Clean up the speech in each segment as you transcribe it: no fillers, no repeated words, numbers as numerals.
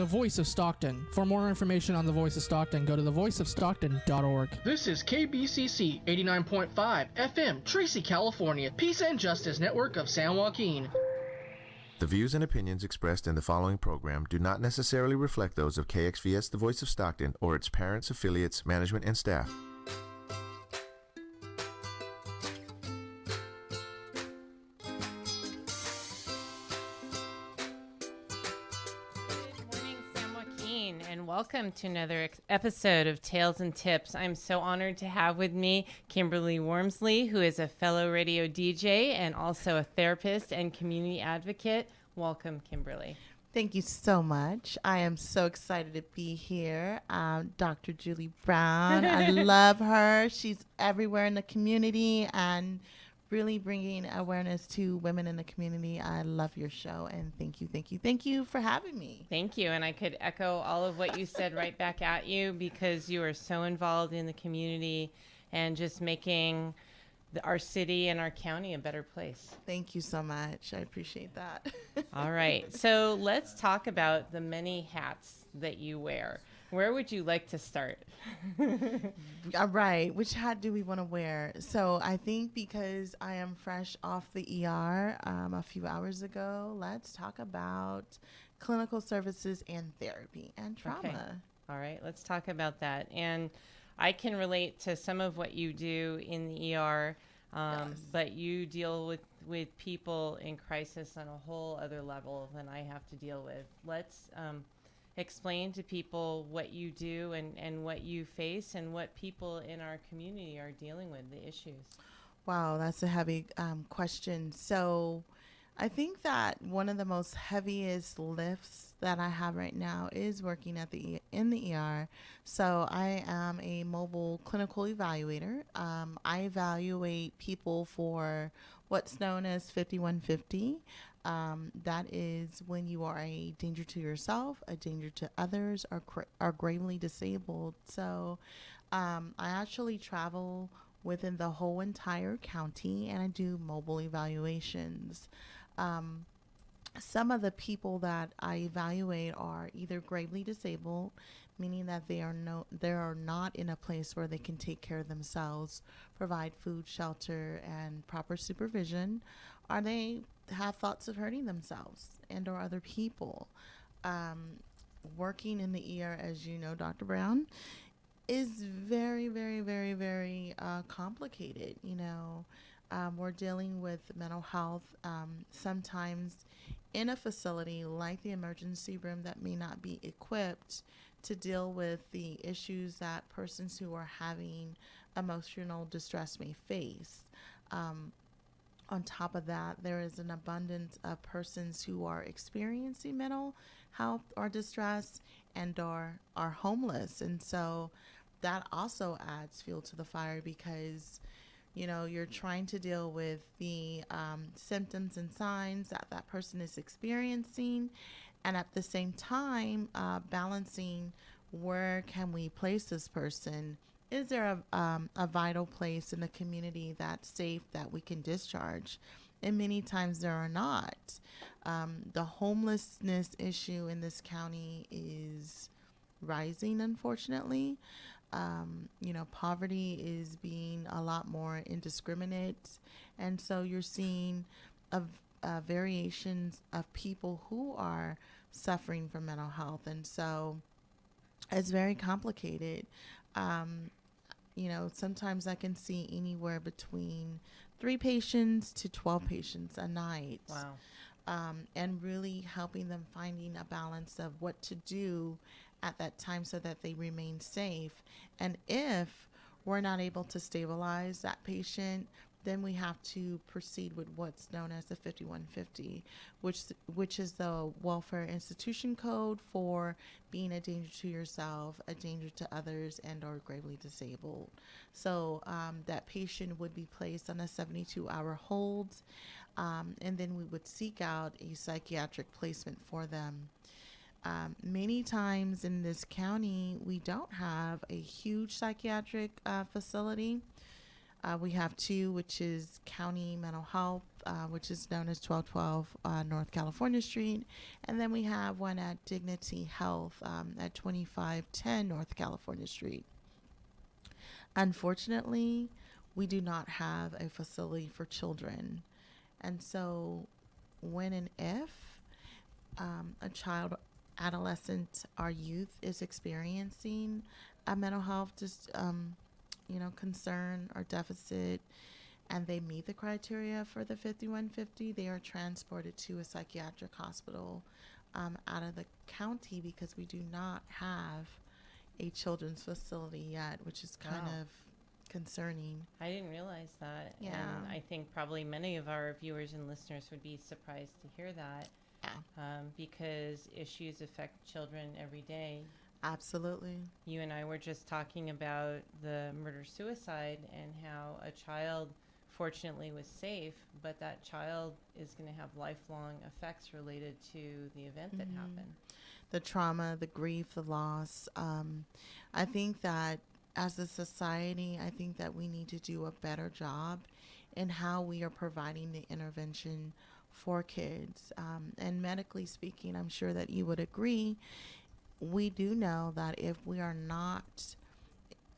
The Voice of Stockton. For more information on The Voice of Stockton, go to thevoiceofstockton.org. This is KBCC 89.5 FM, Tracy, California, Peace and Justice Network of San Joaquin. The views and opinions expressed in the following program do not necessarily reflect those of KXVS The Voice of Stockton or its parents, affiliates, management, and staff. Welcome to another episode of Tales and Tips. I'm so honored to have with me Kimberly Warmsley, who is a fellow radio DJ and also a therapist and community advocate. Welcome, Kimberly. Thank you so much. I am so excited to be here. Dr. Julie Brown, I love her. She's everywhere in the community and really bringing awareness to women in the community. I love your show, and thank you for having me. Thank you, and I could echo all of what you said right back at you, because you are so involved in the community and just making our city and our county a better place. Thank you so much. I appreciate that. All right, so let's talk about the many hats that you wear. Where would you like to start? All right. Which hat do we want to wear? So I think because I am fresh off the ER a few hours ago, let's talk about clinical services and therapy and trauma. Okay. All right. Let's talk about that. And I can relate to some of what you do in the ER, yes. But you deal with people in crisis on a whole other level than I have to deal with. Let's explain to people what you do and what you face and what people in our community are dealing with, the issues. Wow, that's a heavy question. So I think that one of the most heaviest lifts that I have right now is working in the ER. So I am a mobile clinical evaluator. I evaluate people for what's known as 5150. That is when you are a danger to yourself, a danger to others, or are gravely disabled. So I actually travel within the whole entire county, and I do mobile evaluations. Some of the people that I evaluate are either gravely disabled, meaning that they are not in a place where they can take care of themselves, provide food, shelter, and proper supervision, or they have thoughts of hurting themselves and or other people. Working in the ER, as you know, Dr. Brown, is very, very, very, very complicated. We're dealing with mental health sometimes in a facility like the emergency room that may not be equipped to deal with the issues that persons who are having emotional distress may face. On top of that, there is an abundance of persons who are experiencing mental health or distress and are homeless. And so that also adds fuel to the fire, because you're trying to deal with the symptoms and signs that person is experiencing, and at the same time balancing where can we place this person. Is there a vital place in the community that's safe that we can discharge? And many times there are not. The homelessness issue in this county is rising, unfortunately. Poverty is being a lot more indiscriminate. And so you're seeing variations of people who are suffering from mental health. And so it's very complicated. Sometimes I can see anywhere between 3 patients to 12 patients a night. Wow. And really helping them finding a balance of what to do at that time so that they remain safe. And if we're not able to stabilize that patient, then we have to proceed with what's known as the 5150, which is the Welfare Institution Code for being a danger to yourself, a danger to others, and or gravely disabled. So that patient would be placed on a 72-hour hold, and then we would seek out a psychiatric placement for them. Many times in this county, we don't have a huge psychiatric facility. We have 2, which is county mental health which is known as 1212 North California Street. And then we have one at Dignity Health at 2510 North California Street. Unfortunately, we do not have a facility for children. And so when and if a child, adolescent, or youth is experiencing a mental health concern or deficit, and they meet the criteria for the 5150, they are transported to a psychiatric hospital out of the county, because we do not have a children's facility yet, which is kind of concerning. I didn't realize that. Yeah. And I think probably many of our viewers and listeners would be surprised to hear that. Yeah. Because issues affect children every day. Absolutely. You and I were just talking about the murder-suicide and how a child fortunately was safe, but that child is going to have lifelong effects related to the event that happened. The trauma, the grief, the loss. I think that as a society, I think that we need to do a better job in how we are providing the intervention for kids. And medically speaking, I'm sure that you would agree, we do know that if we are not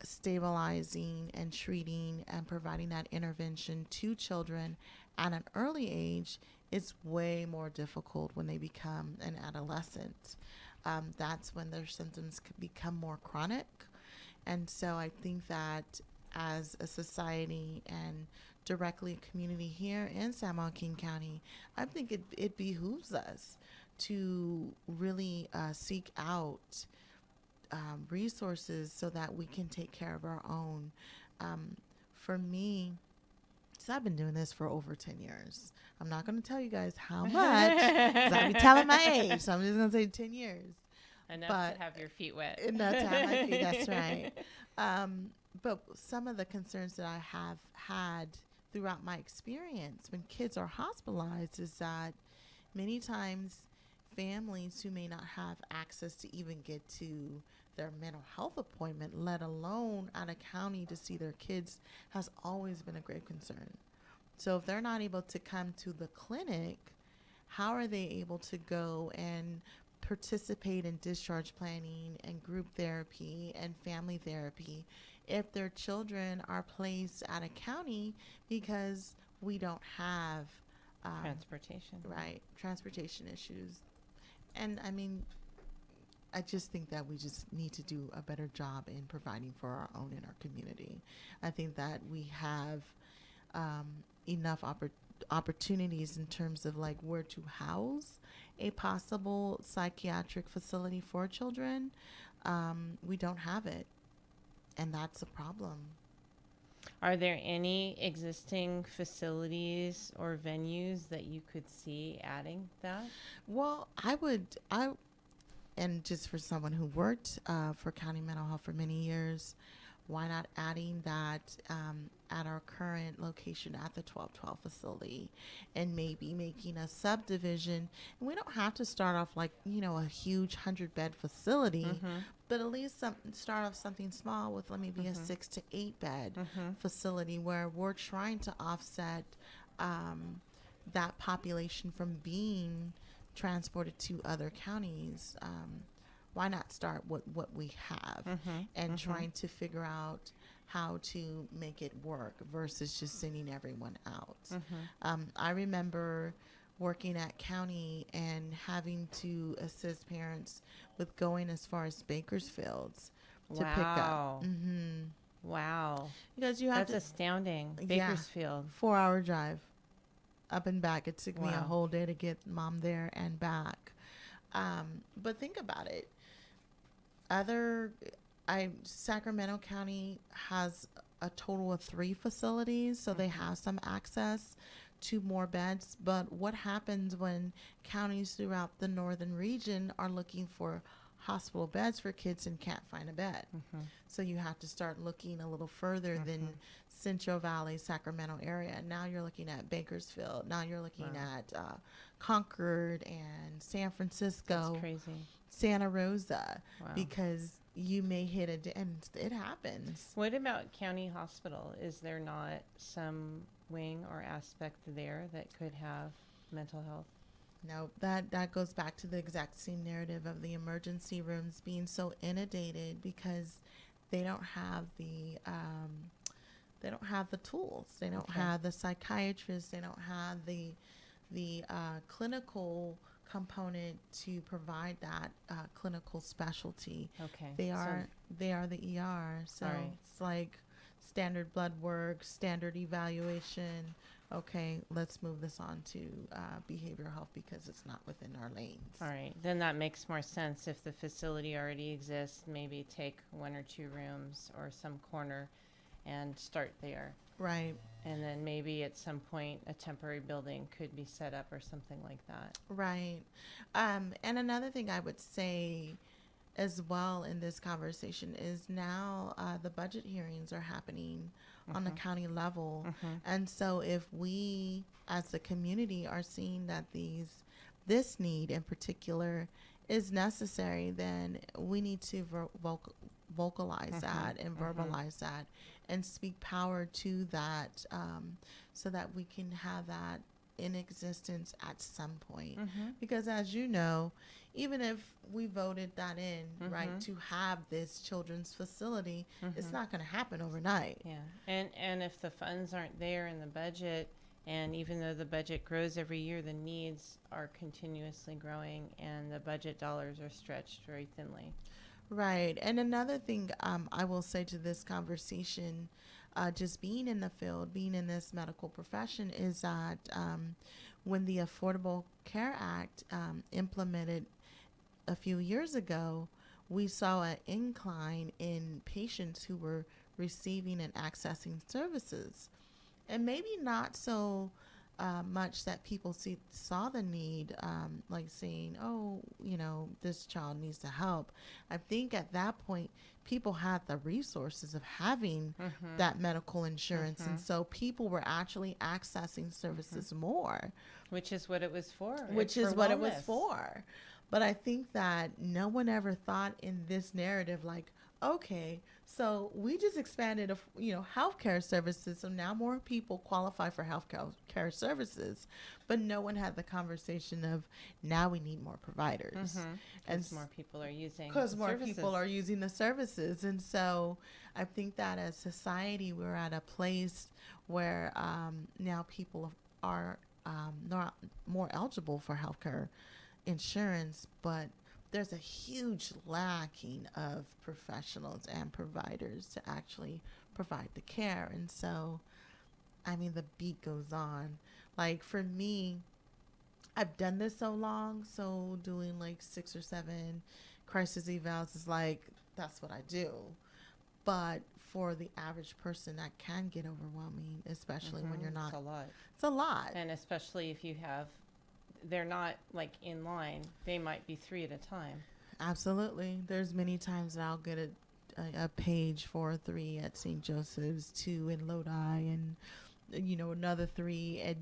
stabilizing and treating and providing that intervention to children at an early age, it's way more difficult when they become an adolescent. That's when their symptoms could become more chronic. And so I think that as a society and directly a community here in San Joaquin County, I think it behooves us to really seek out resources so that we can take care of our own. For me, so I've been doing this for over 10 years. I'm not going to tell you guys how much, because I'll be telling my age, so I'm just going to say 10 years. Enough to have your feet wet. Enough to have my feet, that's right. But some of the concerns that I have had throughout my experience when kids are hospitalized is that many times families who may not have access to even get to their mental health appointment, let alone out of county to see their kids, has always been a grave concern. So if they're not able to come to the clinic, how are they able to go and participate in discharge planning and group therapy and family therapy if their children are placed out of county because we don't have transportation? Right, transportation issues. And I mean, I just think that we just need to do a better job in providing for our own in our community. I think that we have enough opportunities in terms of like where to house a possible psychiatric facility for children. We don't have it, and that's a problem. Are there any existing facilities or venues that you could see adding that? Well, and just for someone who worked for county mental health for many years, why not adding that at our current location at the 1212 facility, and maybe making a subdivision? And we don't have to start off like, a huge 100-bed facility, but at least start off something small with maybe a 6 to 8 bed facility where we're trying to offset that population from being transported to other counties. Why not start with what we have and trying to figure out how to make it work versus just sending everyone out? I remember working at county and having to assist parents with going as far as Bakersfield to pick up. Wow. Because you have That's astounding. Bakersfield. 4-hour drive up and back. It took me a whole day to get mom there and back. But think about it. Sacramento County has a total of 3 facilities, so they have some access to more beds. But what happens when counties throughout the northern region are looking for hospital beds for kids and can't find a bed? So you have to start looking a little further than Central Valley, Sacramento area. Now you're looking at Bakersfield. Now you're looking at Concord and San Francisco. That's crazy. Santa Rosa, because you may hit and it happens. What about county hospital? Is there not some wing or aspect there that could have mental health? No, that goes back to the exact same narrative of the emergency rooms being so inundated because they don't have the tools. They don't Okay. have the psychiatrists. They don't have the clinical component to provide that clinical specialty. Okay. They So- are the ER. So All right. it's like standard blood work, standard evaluation. Okay, let's move this on to behavioral health because it's not within our lanes. All right, then that makes more sense. If the facility already exists, maybe take 1 or 2 rooms or some corner and start there. Right, And then maybe at some point a temporary building could be set up or something like that. right. And another thing I would say as well in this conversation is now the budget hearings are happening on the county level. And so if we as the community are seeing that this need in particular is necessary, then we need to vocalize that and verbalize that and speak power to that, so that we can have that in existence at some point. Because as you know, even if we voted that in, right, to have this children's facility, it's not going to happen overnight. Yeah, and if the funds aren't there in the budget, and even though the budget grows every year, the needs are continuously growing and the budget dollars are stretched very thinly. Right. And another thing I will say to this conversation, just being in the field, being in this medical profession, is that when the Affordable Care Act implemented a few years ago, we saw an incline in patients who were receiving and accessing services. And maybe not so much that people saw the need, like saying, oh, this child needs the help. I think at that point, people had the resources of having that medical insurance. And so people were actually accessing services more. Which is what it was for. Which It's is for what it was wellness. for. But I think that no one ever thought in this narrative, like, okay, so we just expanded, healthcare services. So now more people qualify for healthcare services, but no one had the conversation of now we need more providers. And Because more people are using because the more services. people are using the services. And so I think that as society, we're at a place where now people are not more eligible for healthcare insurance, but there's a huge lacking of professionals and providers to actually provide the care. And so, I mean, the beat goes on. Like for me, I've done this so long, so doing like 6 or 7 crisis evals is like, that's what I do. But for the average person, that can get overwhelming, especially when you're not. It's a lot. It's a lot. And especially if they're not like in line, they might be 3 at a time. Absolutely. There's many times that I'll get a page for 3 at St. Joseph's, 2 in Lodi, and another 3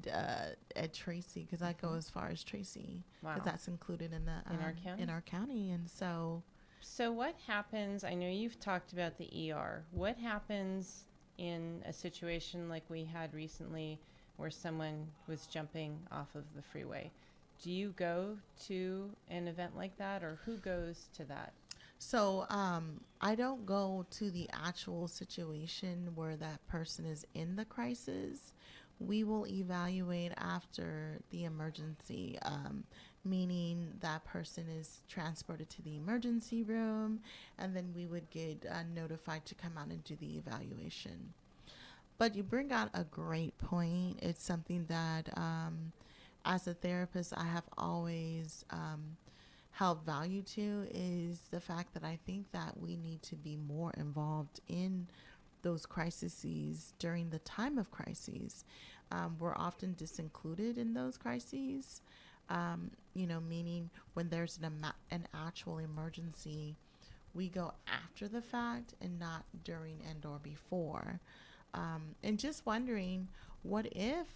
at Tracy, because I go as far as Tracy, Wow. because that's included in the In our county? in our county. And so So what happens, I know you've talked about the ER. What happens in a situation like we had recently where someone was jumping off of the freeway? Do you go to an event like that, or who goes to that? So I don't go to the actual situation where that person is in the crisis. We will evaluate after the emergency, meaning that person is transported to the emergency room, and then we would get notified to come out and do the evaluation. But you bring out a great point. It's something that as a therapist I have always held value to, is the fact that I think that we need to be more involved in those crises during the time of crises. We're often disincluded in those crises, meaning when there's an actual emergency, we go after the fact and not during and or before. And just wondering, what if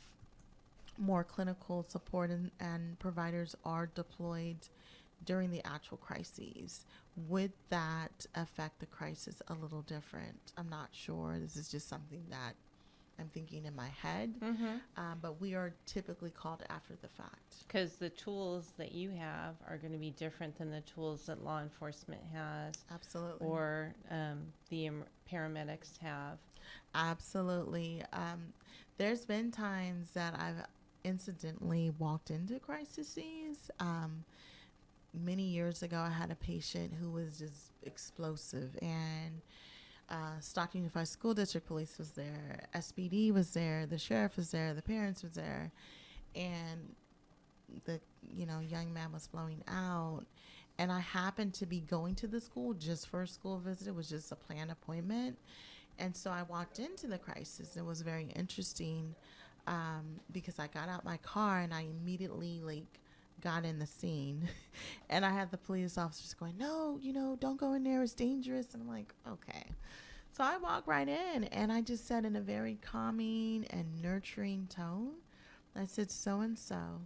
more clinical support and providers are deployed during the actual crises? Would that affect the crisis a little different? I'm not sure. This is just something that I'm thinking in my head, but we are typically called after the fact. Because the tools that you have are going to be different than the tools that law enforcement has. Absolutely. Or the paramedics have. Absolutely. There's been times that I've incidentally walked into crises. Many years ago, I had a patient who was just explosive, and Stockton Unified School District Police was there, SPD was there, the sheriff was there, the parents was there, and the young man was blowing out. And I happened to be going to the school just for a school visit. It was just a planned appointment. And so I walked into the crisis. It was very interesting because I got out my car and I immediately got in the scene. And I had the police officers going, no, don't go in there. It's dangerous. And I'm like, okay. So I walked right in and I just said in a very calming and nurturing tone, I said, so-and-so,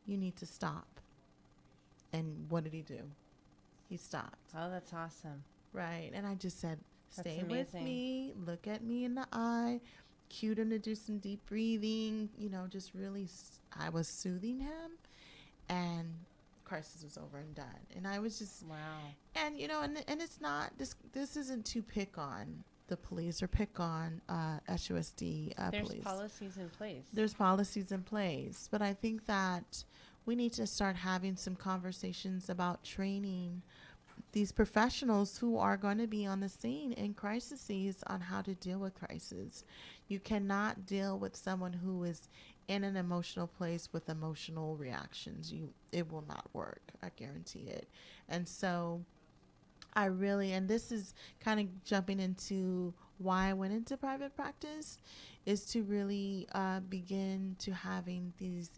you need to stop. And what did he do? He stopped. Oh, that's awesome. Right. And I just said, stay That's with amazing. me, look at me in the eye, cued him to do some deep breathing, just really, I was soothing him, and crisis was over and done. And I was just, Wow. and, and it's not, this isn't to pick on the police or pick on SUSD There's police. policies in place. There's policies in place, but I think that we need to start having some conversations about training these professionals who are going to be on the scene in crises on how to deal with crises. You cannot deal with someone who is in an emotional place with emotional reactions. It will not work. I guarantee it. And so and this is kind of jumping into why I went into private practice, is to really begin to having these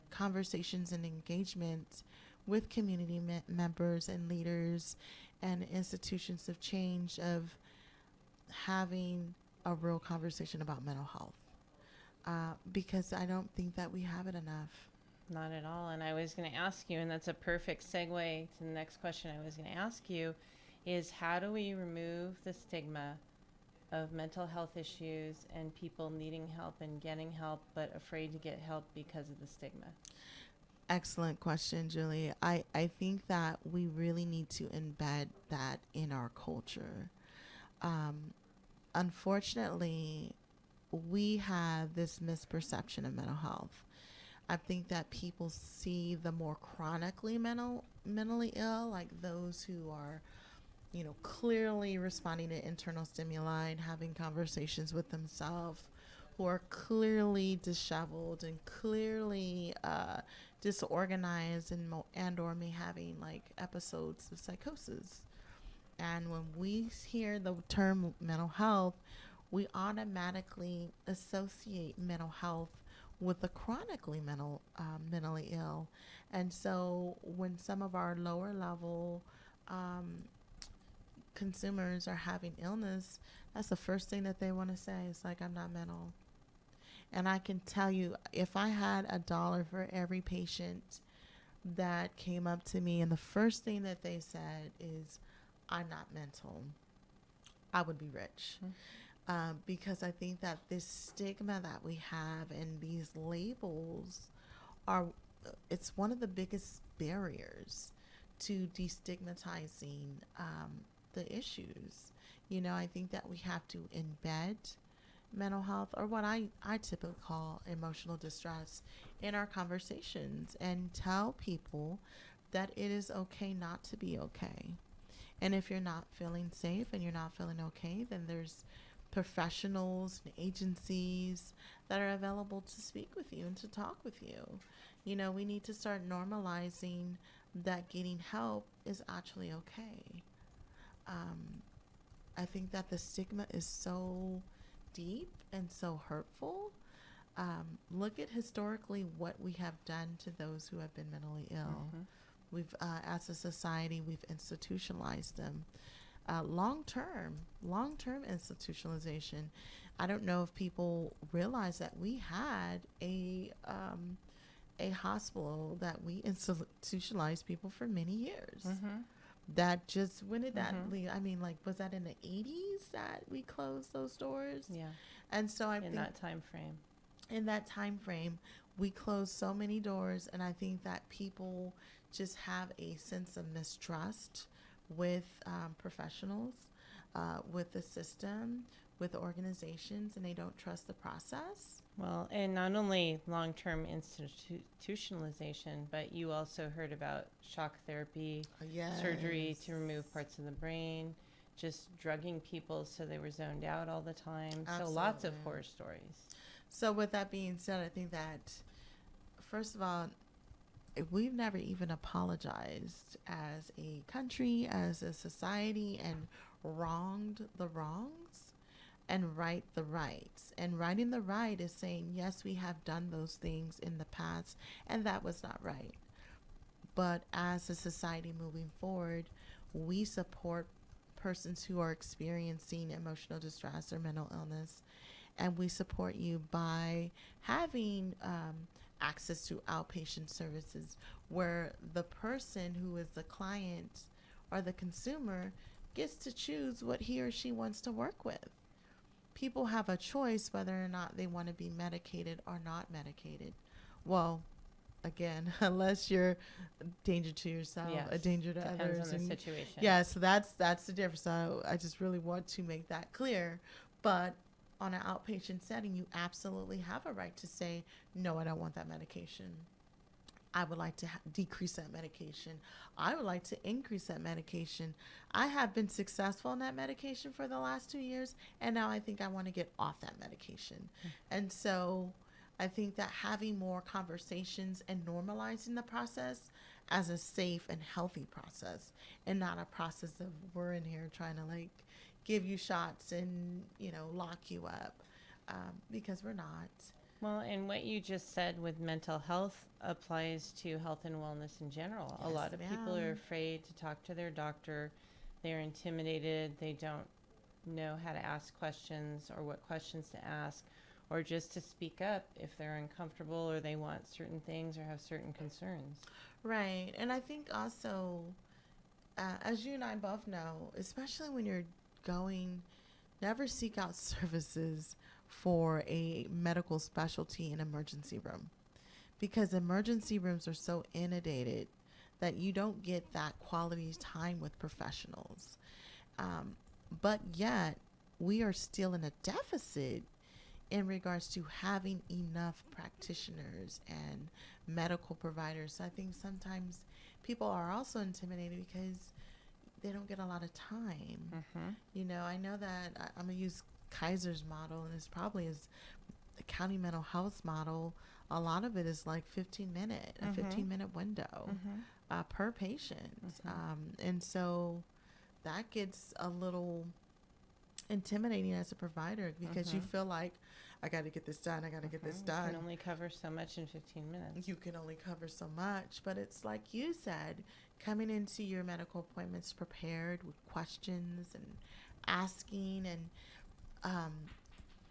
conversations and engagements with community members and leaders and institutions of change, of having a real conversation about mental health, because I don't think that we have it enough. Not at all. And I was going to ask you, and that's a perfect segue to the next question I was going to ask you, is how do we remove the stigma of mental health issues and people needing help and getting help but afraid to get help because of the stigma? Excellent question, Julie. I think that we really need to embed that in our culture. Unfortunately, we have this misperception of mental health. I think that people see the more chronically mentally ill, like those who are, clearly responding to internal stimuli and having conversations with themselves, who are clearly disheveled and clearly disorganized and or may having episodes of psychosis. And when we hear the term mental health, we automatically associate mental health with the chronically mentally ill. And so when some of our lower level consumers are having illness, that's the first thing that they want to say. It's like, I'm not mental. And I can tell you, if I had $1 for every patient that came up to me and the first thing that they said is, I'm not mental, I would be rich. Because I think that this stigma that we have and these labels it's one of the biggest barriers to destigmatizing the issues. I think that we have to embed mental health, or what I typically call emotional distress, in our conversations, and tell people that it is okay not to be okay. And if you're not feeling safe and you're not feeling okay, then there's professionals and agencies that are available to speak with you and to talk with you. We need to start normalizing that getting help is actually okay. I think that the stigma is so deep and so hurtful. Look at historically what we have done to those who have been mentally ill. We've, as a society, we've institutionalized them. Long-term institutionalization. I don't know if people realize that we had a hospital that we institutionalized people for many years. that just, when did that leave? I mean, like, was that in the 80s that we closed those doors? Yeah. And so I think In that time frame. in that time frame, we closed so many doors, and I think that people just have a sense of mistrust with professionals, with the system, with organizations, and they don't trust the process. Well, and not only long-term institutionalization, but you also heard about shock therapy, surgery to remove parts of the brain, just drugging people so they were zoned out all the time. So lots of horror stories. So with that being said, I think that, first of all, we've never even apologized as a country, as a society, and wronged the wrongs and right the rights. And righting the right is saying, yes, we have done those things in the past, and that was not right. But as a society moving forward, we support persons who are experiencing emotional distress or mental illness, and we support you by having access to outpatient services where the person who is the client or the consumer gets to choose what he or she wants to work with. People have a choice whether or not they want to be medicated or not medicated. Well, again, unless you're a danger to yourself, a danger to Depends others. on the situation. Yeah, so that's the difference. So I just really want to make that clear. But on an outpatient setting, you absolutely have a right to say, no, I don't want that medication. I would like to decrease that medication. I would like to increase that medication. I have been successful in that medication for the last 2 years, and now I think I want to get off that medication. And so I think that having more conversations and normalizing the process as a safe and healthy process, and not a process of we're in here trying to like give you shots and, you know, lock you up, because we're not. Well, and what you just said with mental health applies to health and wellness in general. Yes, a lot of people are ma'am. afraid to talk to their doctor. They're intimidated. They don't know how to ask questions or what questions to ask, or just to speak up if they're uncomfortable or they want certain things or have certain concerns. Right. And I think also, as you and I both know, especially when you're going, never seek out services for a medical specialty in emergency room, because emergency rooms are so inundated that you don't get that quality time with professionals. But yet we are still in a deficit in regards to having enough practitioners and medical providers. So I think sometimes people are also intimidated because they don't get a lot of time. You know, I know that I'm going to use Kaiser's model, and it's probably is the county mental health model. A lot of it is like 15-minute, a 15-minute window per patient. And so that gets a little intimidating as a provider, because you feel like, I got to get this done. I got to get this done. You can only cover so much in 15 minutes. You can only cover so much, but it's like you said, coming into your medical appointments prepared with questions and asking. And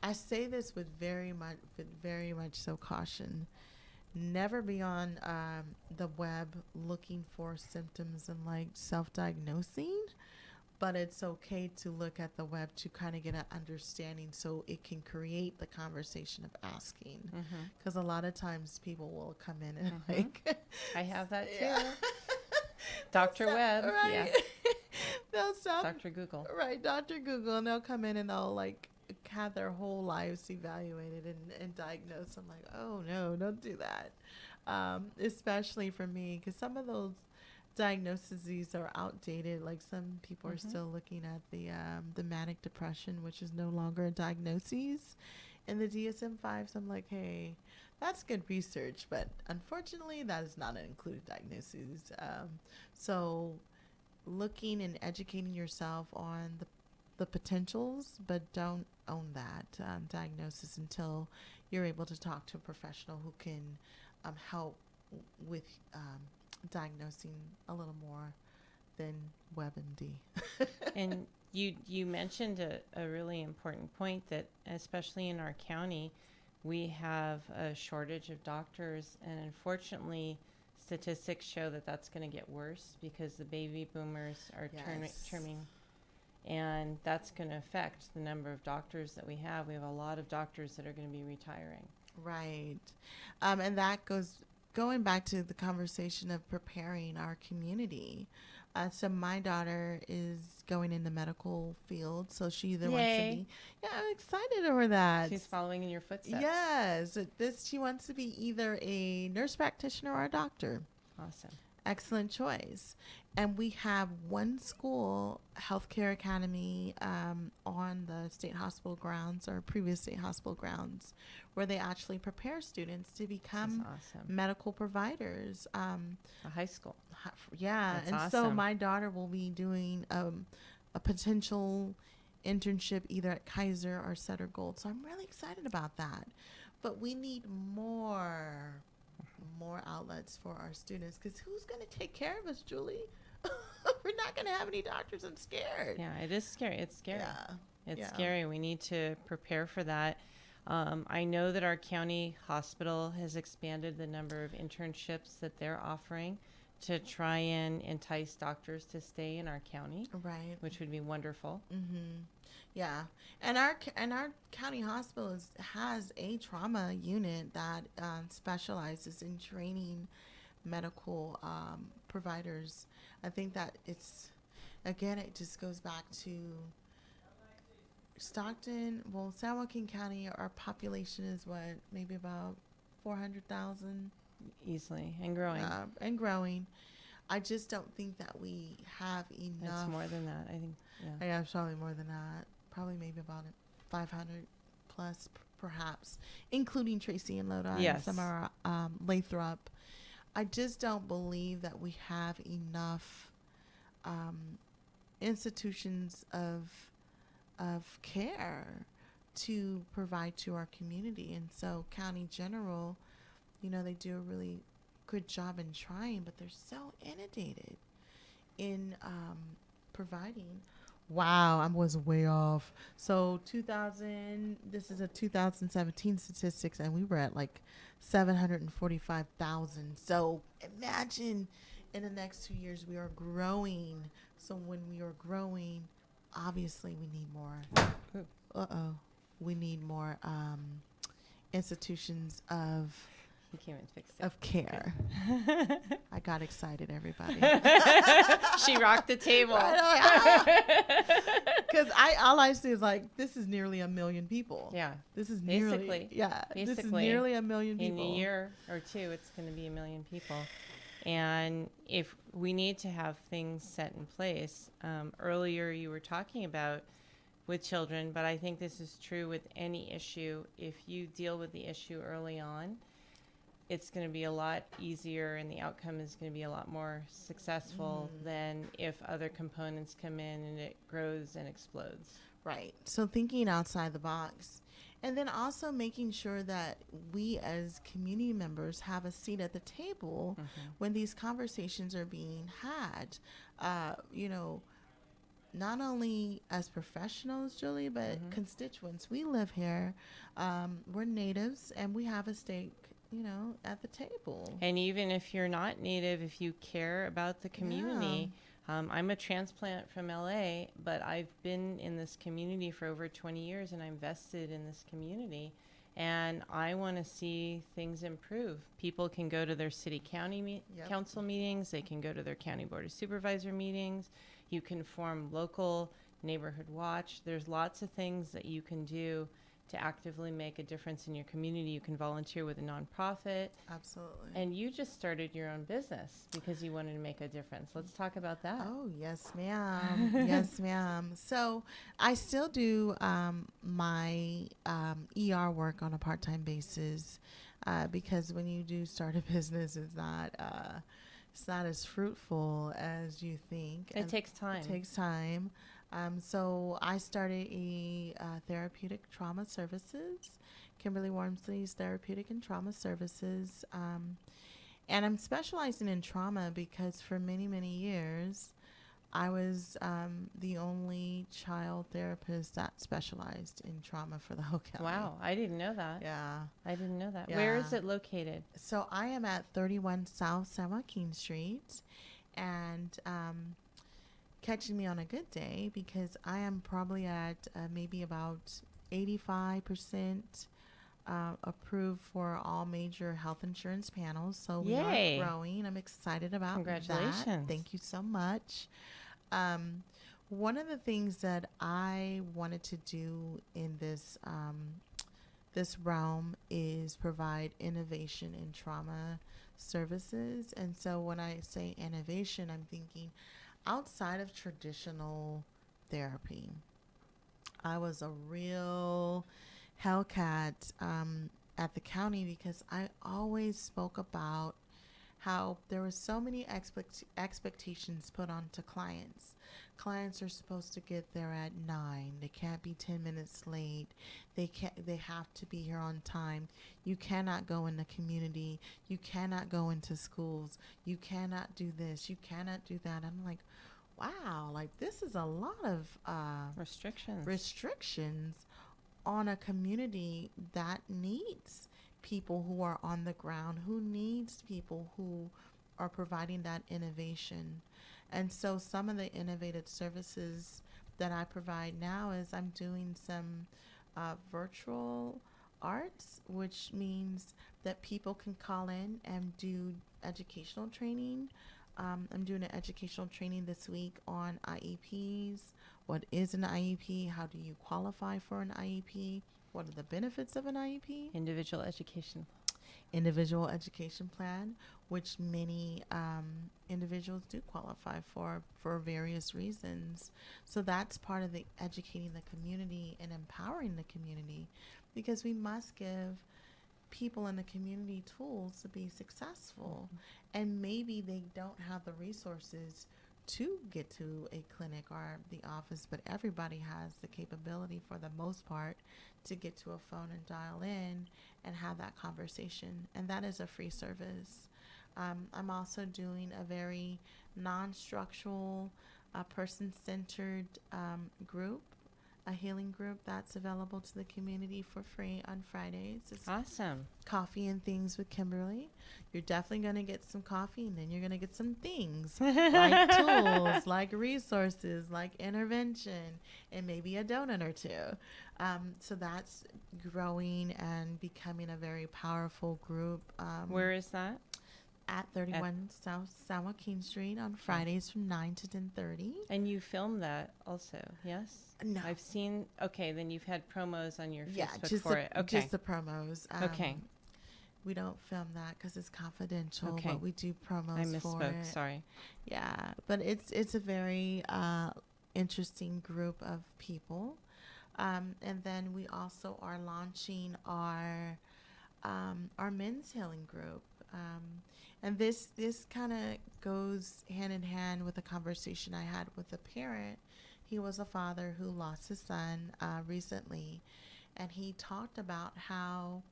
I say this with very much so caution. Never be on the web looking for symptoms and like self-diagnosing. But it's okay to look at the web to kind of get an understanding, so it can create the conversation of asking. Because a lot of times people will come in and like, I have that too. Dr. Webb. Right. Yeah. They'll stop. Dr. Google. Right, Dr. Google, and they'll come in and they'll like have their whole lives evaluated and diagnosed. I'm like, oh no, don't do that. Especially for me, because some of those diagnoses are outdated. Like some people are still looking at the manic depression, which is no longer a diagnosis in the DSM-5. So I'm like, hey, that's good research, but unfortunately that is not an included diagnosis. So looking and educating yourself on the potentials, but don't own that diagnosis until you're able to talk to a professional who can help with diagnosing a little more than WebMD. And you mentioned a really important point, that especially in our county, we have a shortage of doctors, and unfortunately statistics show that that's going to get worse because the baby boomers are trimming, and that's going to affect the number of doctors that we have. We have a lot of doctors that are going to be retiring. Right. And that going back to the conversation of preparing our community. So my daughter is going in the medical field, so she either wants to be, I'm excited over that. She's following in your footsteps. Yes. She wants to be either a nurse practitioner or a doctor. Awesome. Excellent choice. And we have one school, Healthcare Academy, on the state hospital grounds or previous state hospital grounds, where they actually prepare students to become medical providers. A high school. Yeah. That's and awesome. so my daughter will be doing a potential internship either at Kaiser or Sutter Gold. So I'm really excited about that. But we need more outlets for our students, because who's going to take care of us, Julie? We're not going to have any doctors. I'm scared. Yeah, it is scary. It's scary. Yeah. It's scary. We need to prepare for that. I know that our county hospital has expanded the number of internships that they're offering to try and entice doctors to stay in our county, Right. which would be wonderful. Mm-hmm. Yeah. And our county hospital has a trauma unit that specializes in training medical providers. I think that it just goes back to Stockton. Well, San Joaquin County, our population is maybe about 400,000. Easily. And growing. And growing. I just don't think that we have enough. It's more than that, I think. Yeah, it's probably more than that. Probably maybe about 500 plus, perhaps, including Tracy and Lodi. Yes. And some are Lathrop. I just don't believe that we have enough institutions of care to provide to our community. And so County General, they do a really good job in trying, but they're so inundated in providing. Wow, I was way off. So this is a 2017 statistics, and we were at like 745,000. So imagine in the next 2 years we are growing. So when we are growing, obviously we need more. We need more institutions of He came and fixed it. Of care. I got excited, everybody. She rocked the table. Because all I see is like, this is nearly 1 million people. Yeah. This is Basically. This is nearly 1 million people. In a year or two, it's going to be 1 million people. And if we need to have things set in place, earlier you were talking about with children, but I think this is true with any issue. If you deal with the issue early on, it's going to be a lot easier and the outcome is going to be a lot more successful than if other components come in and it grows and explodes. Right. So thinking outside the box. And then also making sure that we as community members have a seat at the table when these conversations are being had. Not only as professionals, Julie, but constituents. We live here. We're natives and we have a stake, at the table. And even if you're not native, if you care about the community, I'm a transplant from LA, but I've been in this community for over 20 years and I'm vested in this community. And I want to see things improve. People can go to their city county council meetings. They can go to their county board of supervisor meetings. You can form local neighborhood watch. There's lots of things that you can do to actively make a difference in your community. You can volunteer with a nonprofit. Absolutely. And you just started your own business because you wanted to make a difference. Let's talk about that. Oh, yes, ma'am. Yes, ma'am. So I still do my ER work on a part-time basis because when you do start a business, it's not as fruitful as you think. It takes time. It takes time. So I started a therapeutic trauma services, Kimberly Warmsley's therapeutic and trauma services. And I'm specializing in trauma because for many, many years, I was the only child therapist that specialized in trauma for the whole county. Wow, I didn't know that. Yeah. I didn't know that. Yeah. Where is it located? So I am at 31 South San Joaquin Street, and catching me on a good day, because I am probably at maybe about 85% approved for all major health insurance panels. So we Yay. are growing. I'm excited about Congratulations. that. Thank you so much. One of the things that I wanted to do in this this realm is provide innovation in trauma services. And so when I say innovation, I'm thinking outside of traditional therapy. I was a real Hellcat at the county, because I always spoke about how there were so many expectations put onto clients. Clients are supposed to get there at 9. They can't be 10 minutes late. They have to be here on time. You cannot go in the community. You cannot go into schools. You cannot do this. You cannot do that. I'm like, wow, like this is a lot of restrictions on a community that needs people who are on the ground, who needs people who are providing that innovation. And so some of the innovative services that I provide now is I'm doing some virtual arts, which means that people can call in and do educational training. I'm doing an educational training this week on IEPs. What is an IEP? How do you qualify for an IEP? What are the benefits of an IEP? Individual education. Individual education plan, which many individuals do qualify for various reasons. So that's part of the educating the community and empowering the community, because we must give people in the community tools to be successful. And maybe they don't have the resources to get to a clinic or the office, but everybody has the capability, for the most part, to get to a phone and dial in and have that conversation. And that is a free service. I'm also doing a very non-structural, person-centered group, a healing group that's available to the community for free on Fridays. It's Awesome. Coffee and Things with Kimberly. You're definitely going to get some coffee, and then you're going to get some things like tools, like resources, like intervention, and maybe a donut or two. So that's growing and becoming a very powerful group. Where is that? At 31 South San Joaquin Street on Fridays from 9 to 10:30. And you film that also, yes? No. I've seen, okay, then you've had promos on your Yeah, Facebook just for the, it. Okay. just the promos. Okay. We don't film that because it's confidential, Okay. but we do promos I for misspoke, it. sorry. Yeah, but it's a very interesting group of people. And then we also are launching our men's healing group. And this kind of goes hand in hand with a conversation I had with a parent. He was a father who lost his son recently, and he talked about how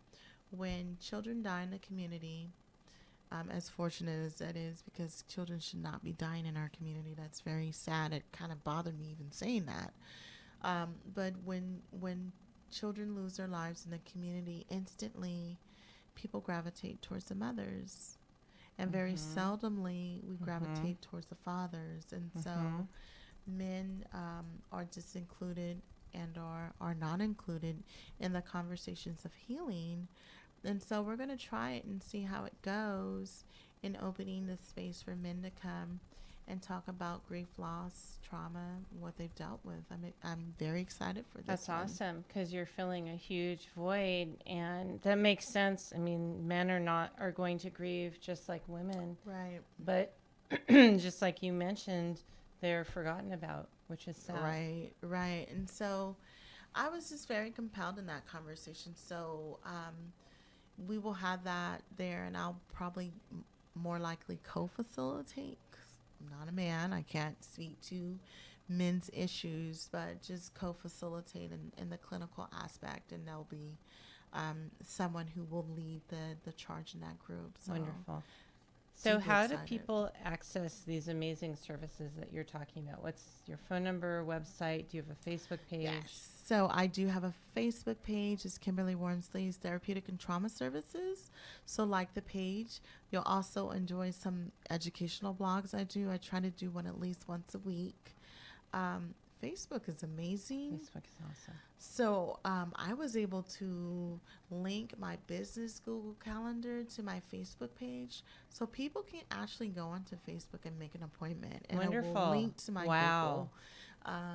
when children die in the community, as fortunate as that is, because children should not be dying in our community. That's very sad. It kind of bothered me even saying that. But when children lose their lives in the community, instantly people gravitate towards the mothers. And very seldomly we gravitate towards the fathers. And so men are just included and are not included in the conversations of healing. And so we're going to try it and see how it goes in opening the space for men to come and talk about grief, loss, trauma, what they've dealt with. I'm very excited for this. That's one. awesome, because you're filling a huge void, and that makes sense. I mean, men are going to grieve just like women, Right. but just like you mentioned, they're forgotten about, which is sad. Right. And so I was just very compelled in that conversation. So we will have that there, and I'll probably more likely co-facilitate. I'm not a man. I can't speak to men's issues, but just co-facilitate in the clinical aspect, and there'll be someone who will lead the charge in that group. So Wonderful. So super how do excited. people access these amazing services that you're talking about? What's your phone number, website? Do you have a Facebook page? Yes. So I do have a Facebook page. It's Kimberly Warmsley's Therapeutic and Trauma Services. So like the page. You'll also enjoy some educational blogs I do. I try to do one at least once a week. Facebook is amazing. Facebook is awesome. So I was able to link my business Google Calendar to my Facebook page, so people can actually go onto Facebook and make an appointment. And it will Wonderful. link to my Wow. Google.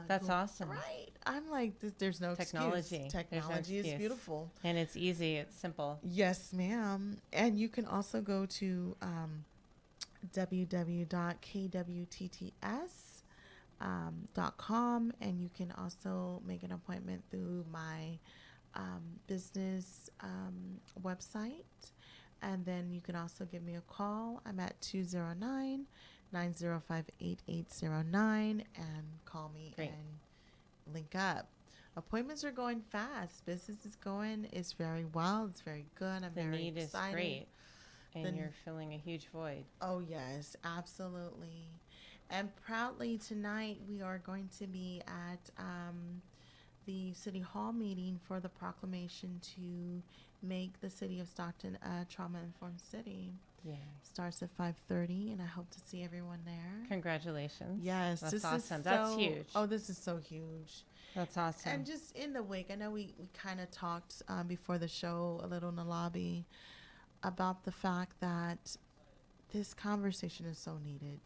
That's Google- awesome. Right. I'm like, there's no Technology. excuse. There's no Technology is excuse. beautiful. And it's easy. It's simple. Yes, ma'am. And you can also go to www.kwtts.com, and you can also make an appointment through my business website. And then you can also give me a call. I'm at 209-905-8809 and call me Great. and link up. Appointments are going fast. Business is going. It's very well. It's very good. I'm The very need excited. is great. And The- you're filling a huge void. Oh, yes, absolutely. And proudly tonight, we are going to be at the City Hall meeting for the proclamation to make the city of Stockton a trauma-informed city. Yeah. Starts at 5:30, and I hope to see everyone there. Congratulations. Yes, That's this is awesome. That's so- huge. Oh, this is so huge. That's awesome. And just in the wake, I know we kind of talked before the show a little in the lobby about the fact that this conversation is so needed.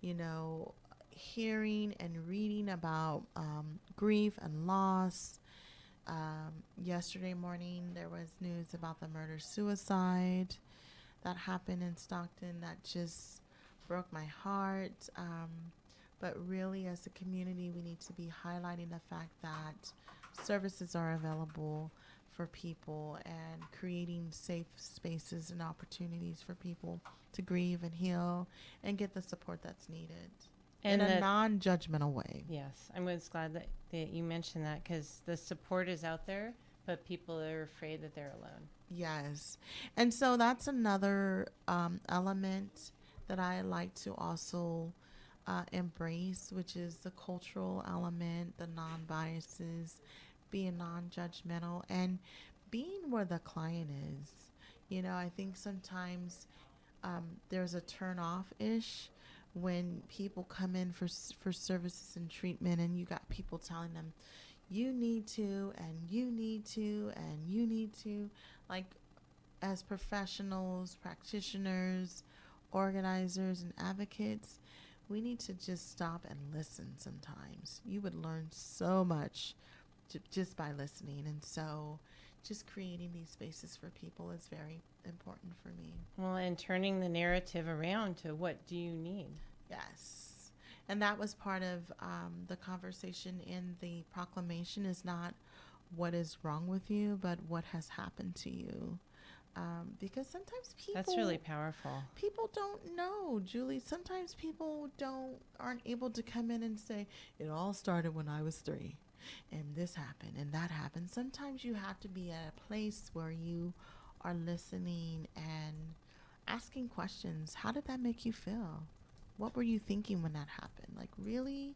You know, hearing and reading about grief and loss. Yesterday morning, there was news about the murder-suicide that happened in Stockton that just broke my heart. But really, as a community, we need to be highlighting the fact that services are available for people and creating safe spaces and opportunities for people to grieve and heal and get the support that's needed And in a that- non-judgmental way. Yes, I'm just glad that you mentioned that, because the support is out there, but people are afraid that they're alone. Yes. And so that's another element that I like to also embrace, which is the cultural element, the non-biases, being non-judgmental, and being where the client is. You know, I think sometimes there's a turn-off-ish when people come in for services and treatment, and you got people telling them, you need to, and you need to, and you need to. Like, as professionals, practitioners, organizers, and advocates, we need to just stop and listen sometimes. You would learn so much just by listening. And so just creating these spaces for people is very important for me. Well, and turning the narrative around to what do you need? Yes. And that was part of the conversation in the proclamation, is not what is wrong with you, but what has happened to you. Because sometimes people... That's really powerful. People don't know, Julie. Sometimes people aren't able to come in and say, it all started when I was 3 and this happened and that happened. Sometimes you have to be at a place where you are listening and asking questions. How did that make you feel? What were you thinking when that happened? Like, really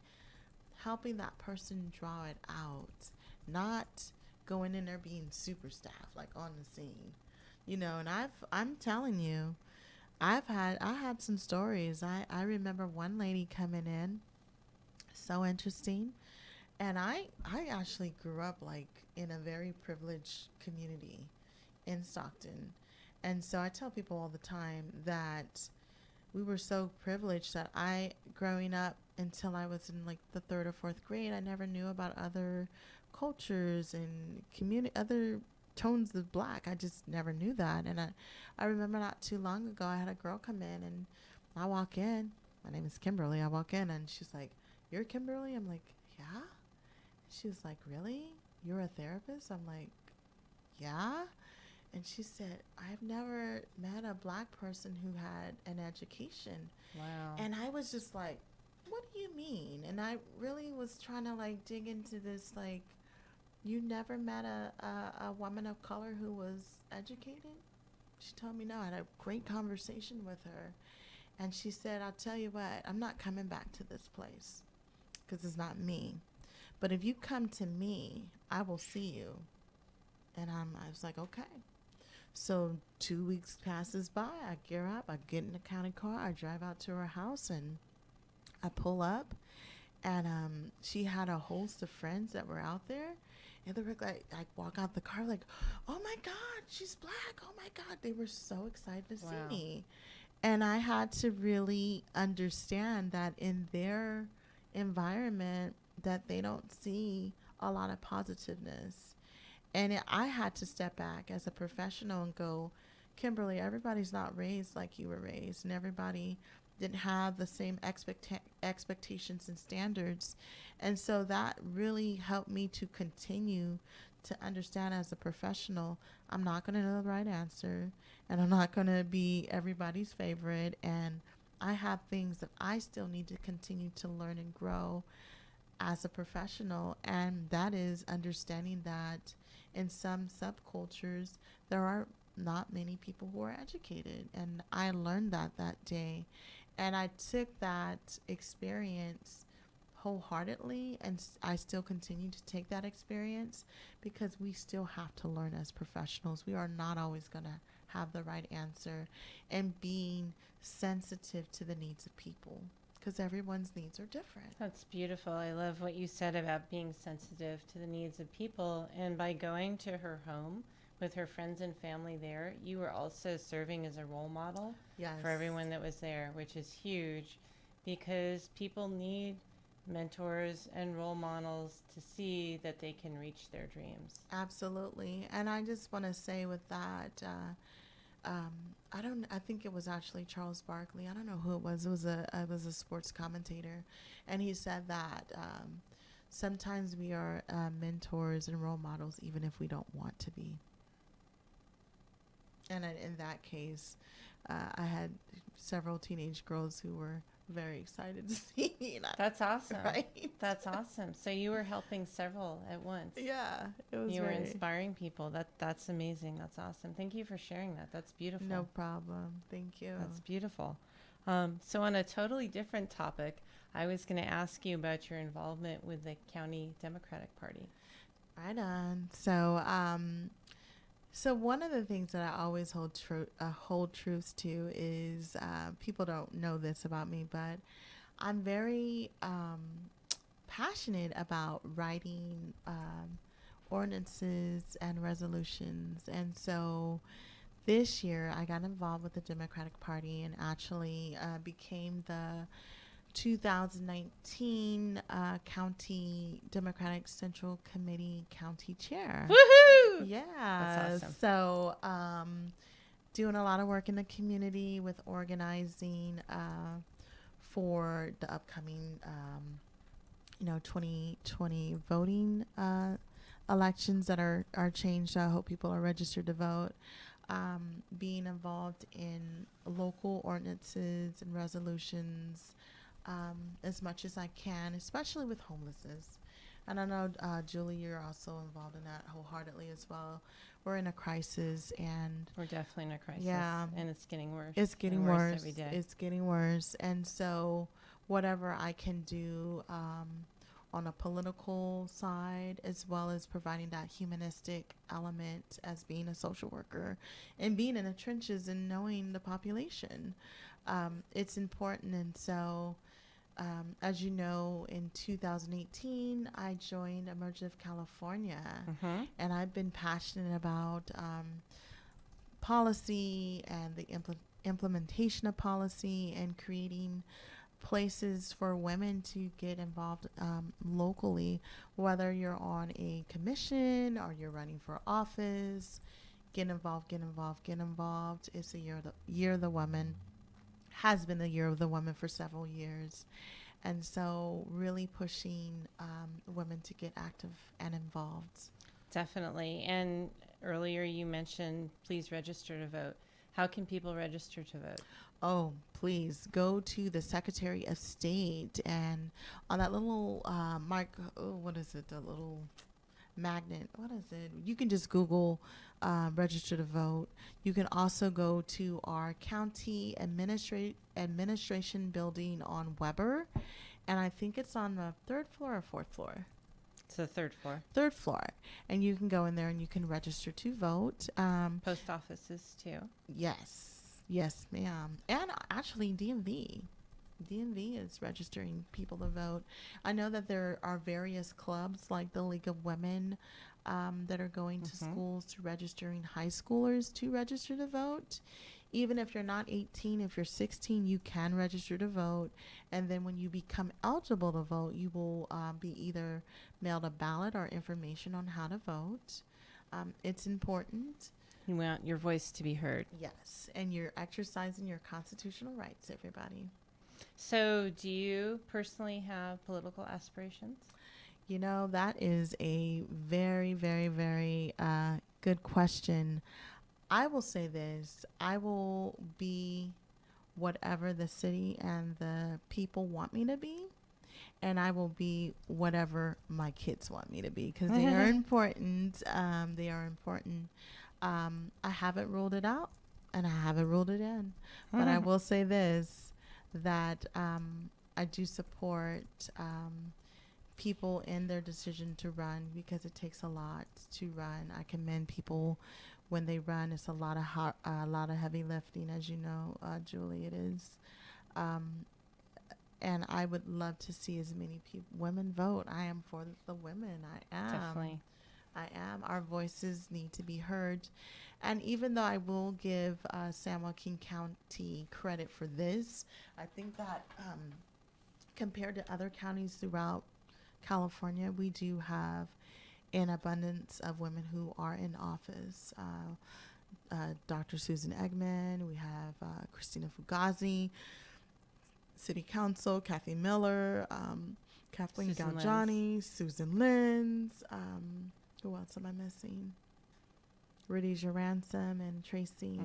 helping that person draw it out, not going in there being super staff, like on the scene. You know, and I'm telling you, I had some stories. I remember one lady coming in, so interesting. And I actually grew up like in a very privileged community in Stockton. And so I tell people all the time that we were so privileged that growing up until I was in like the 3rd or 4th grade, I never knew about other cultures and other tones of black. I just never knew that. And I remember not too long ago, I had a girl come in, and I walk in. My name is Kimberly. I walk in, and she's like, "You're Kimberly?" I'm like, "Yeah." She was like, "Really? You're a therapist?" I'm like, "Yeah." And she said, "I've never met a black person who had an education." Wow. And I was just like, "What do you mean?" And I really was trying to like dig into this, like, you never met a woman of color who was educated? She told me no. I had a great conversation with her. And she said, I'll tell you what, I'm not coming back to this place because it's not me. But if you come to me, I will see you. And I was like, okay. So 2 weeks passes by. I gear up. I get in the county car. I drive out to her house and I pull up. And she had a host of friends that were out there. And they were like, I walk out the car like, oh my God, she's Black. Oh my God. They were so excited to see me. And I had to really understand that in their environment that they don't see a lot of positiveness. And I had to step back as a professional and go, Kimberly, everybody's not raised like you were raised, and everybody didn't have the same expectations and standards. And so that really helped me to continue to understand as a professional, I'm not going to know the right answer, and I'm not going to be everybody's favorite. And I have things that I still need to continue to learn and grow as a professional. And that is understanding that in some subcultures, there are not many people who are educated. And I learned that day. And I took that experience wholeheartedly, and I still continue to take that experience because we still have to learn as professionals. We are not always going to have the right answer, and being sensitive to the needs of people because everyone's needs are different. That's beautiful. I love what you said about being sensitive to the needs of people. And by going to her home with her friends and family there, you were also serving as a role model for everyone that was there, which is huge because people need mentors and role models to see that they can reach their dreams. Absolutely. And I just want to say with that, I think it was actually Charles Barkley. I don't know who it was. It was a sports commentator. And he said that sometimes we are mentors and role models even if we don't want to be. And in that case, I had several teenage girls who were very excited to see me. That's awesome. Right? That's awesome. So you were helping several at once. Yeah, it was. You were inspiring people. That's amazing. That's awesome. Thank you for sharing that. That's beautiful. No problem. Thank you. That's beautiful. So on a totally different topic, I was going to ask you about your involvement with the County Democratic Party. Right on. So one of the things that I always hold truths to is people don't know this about me, but I'm very passionate about writing ordinances and resolutions. And so this year I got involved with the Democratic Party and actually became the 2019 County Democratic Central Committee County Chair. Woohoo! Yeah. That's awesome. So doing a lot of work in the community with organizing for the upcoming 2020 voting elections that are changed. I hope people are registered to vote. Being involved in local ordinances and resolutions as much as I can, especially with homelessness. And I know, Julie, you're also involved in that wholeheartedly as well. We're in a crisis, and we're definitely in a crisis. Yeah, and it's getting worse. It's getting worse every day. It's getting worse, and so whatever I can do on a political side, as well as providing that humanistic element as being a social worker and being in the trenches and knowing the population, it's important. And so. As you know, in 2018, I joined Emergent California, and I've been passionate about policy and the implementation of policy and creating places for women to get involved locally, whether you're on a commission or you're running for office. Get involved, get involved, get involved. It's the year of the woman. Has been the year of the woman for several years, and so really pushing women to get active and involved. Definitely. And earlier you mentioned please register to vote. How can people register to vote? Oh, please go to the Secretary of State, and on that little magnet. What is it? You can just Google register to vote. You can also go to our county administration building on Weber, and I think it's on the 3rd floor or 4th floor. It's the 3rd floor. 3rd floor, and you can go in there and you can register to vote. Post offices too. Yes, ma'am. And actually, DMV is registering people to vote. I know that there are various clubs like the League of Women that are going to schools to registering high schoolers to register to vote. Even if you're not 18, if you're 16, you can register to vote. And then when you become eligible to vote, you will be either mailed a ballot or information on how to vote. It's important. You want your voice to be heard. Yes, and you're exercising your constitutional rights, everybody. So do you personally have political aspirations? You know, that is a very, very, very good question. I will say this. I will be whatever the city and the people want me to be. And I will be whatever my kids want me to be, because they are important. They are important. I haven't ruled it out and I haven't ruled it in. But I will say this, that I do support people in their decision to run, because it takes a lot to run. I commend people when they run. It's a lot of heavy lifting, as you know, Julie. It is, and I would love to see as many women vote. I am for the women. I am. Definitely. I am. Our voices need to be heard. And even though I will give San Joaquin County credit for this, I think that compared to other counties throughout California, we do have an abundance of women who are in office. Dr. Susan Eggman, we have Christina Fugazi, City Council, Kathy Miller, Kathleen Susan Galgiani, Susan Lenz. Who else am I missing? Rhodesia Ransom and Tracy,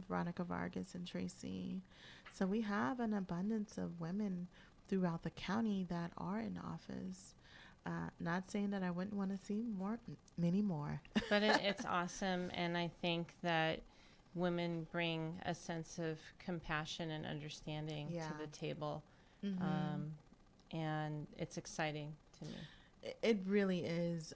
Veronica Vargas and Tracy. So we have an abundance of women throughout the county that are in office. Not saying that I wouldn't want to see many more. But it's awesome, and I think that women bring a sense of compassion and understanding to the table, and it's exciting to me. It really is.